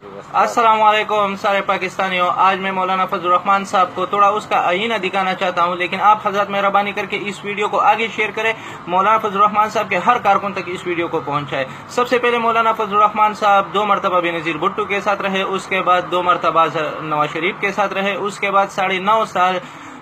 अस्सलाम वालेकुम सारे पाकिस्तानियों। आज मैं मौलाना फजल रहमान साहब को थोड़ा उसका आईना दिखाना चाहता हूं, लेकिन आप हजरत मेहरबानी करके इस वीडियो को आगे शेयर करें, मौलाना फजल रहमान साहब के हर कारकुन तक इस वीडियो को पहुंचाए। सबसे पहले मौलाना फजल रहमान साहब 2 मरतबा बेनज़ीर भुट्टो के साथ रहे, उसके बाद 2 मरतबा नवाज शरीफ के साथ रहे, उसके बाद 9.5 साल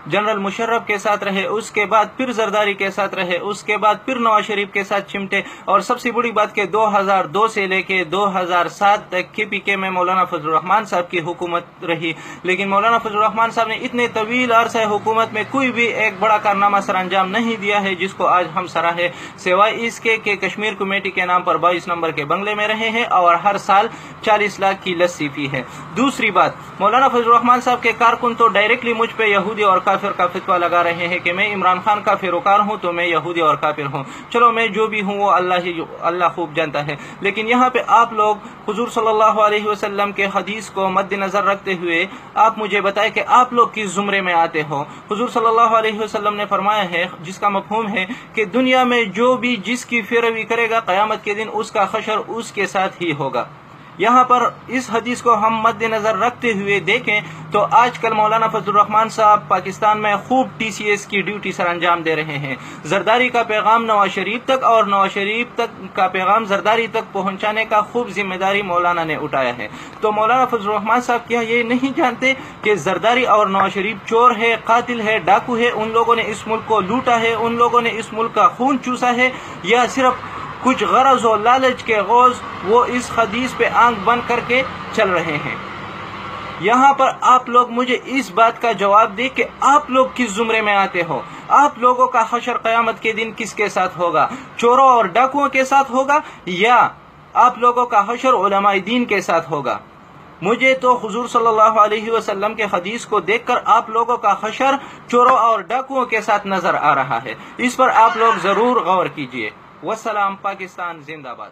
जनरल मुशर्रफ के साथ रहे, उसके बाद फिर जरदारी के साथ रहे, उसके बाद फिर नवाज शरीफ के साथ चिमटे, और सबसे बड़ी बात के 2002 से लेके 2007 तक KPK में मौलाना फजल रहमान साहब की हुकूमत रही। लेकिन मौलाना फजल रहमान साहब ने इतने तवील अरसे हुकूमत में कोई भी एक बड़ा कारनामा सर अंजाम नहीं दिया है जिसको आज हम सराहे, सिवाय इसके कि कश्मीर कमेटी के नाम पर 22 नंबर के बंगले में रहे हैं और हर साल 40 लाख की लस्सी पी है। दूसरी बात, मौलाना फजल रहमान साहब के कारकुन तो डायरेक्टली मुझ पे यहूदी और काफिर का फितवा लगा रहे हैं कि मैं इमरान खान का फिरोकार हूं तो मैं यहूदी और काफिर हूं। चलो मैं जो भी हूं वो अल्लाह खूब जानता है। लेकिन यहाँ पे आप लोग हुजूर सल्लल्लाहु अलैहि वसल्लम के हदीस को मद्देनजर रखते हुए आप मुझे बताएं कि आप लोग किस जुमरे में आते हो। हुजूर सल्लल्लाहु अलैहि वसल्लम ने फरमाया है, जिसका मफहूम है कि दुनिया में जो भी जिसकी पैरवी करेगा क़यामत के दिन उसका हशर उसके साथ ही होगा। यहाँ पर इस हदीस को हम मद्देनजर रखते हुए देखें तो आजकल मौलाना फजल रहमान साहब पाकिस्तान में खूब TCS की ड्यूटी सर अंजाम दे रहे हैं। जरदारी का पैगाम नवाज शरीफ तक और नवाज शरीफ तक का पैगाम जरदारी तक पहुँचाने का खूब जिम्मेदारी मौलाना ने उठाया है। तो मौलाना फजल रहमान साहब क्या ये नहीं जानते कि जरदारी और नवाज शरीफ चोर है, कातिल है, डाकू है, उन लोगों ने इस मुल्क को लूटा है, उन लोगों ने इस मुल्क का खून चूसा है, या सिर्फ कुछ गरज और लालच के गौज वो इस हदीस पे आंख बंद करके चल रहे हैं। यहाँ पर आप लोग मुझे इस बात का जवाब दें कि आप लोग किस जुमरे में आते हो। आप लोगों का हशर क़यामत के दिन किसके साथ होगा? चोरों और डाकुओं के साथ होगा या आप लोगों का हशर उलमाए दीन के साथ होगा? मुझे तो हुजूर सल्लल्लाहु अलैहि वसल्लम के हदीस को देखकर आप लोगों का हशर चोरों और डाकुओं के साथ नजर आ रहा है। इस पर आप लोग जरूर गौर कीजिए। वस्सलाम। पाकिस्तान जिंदाबाद।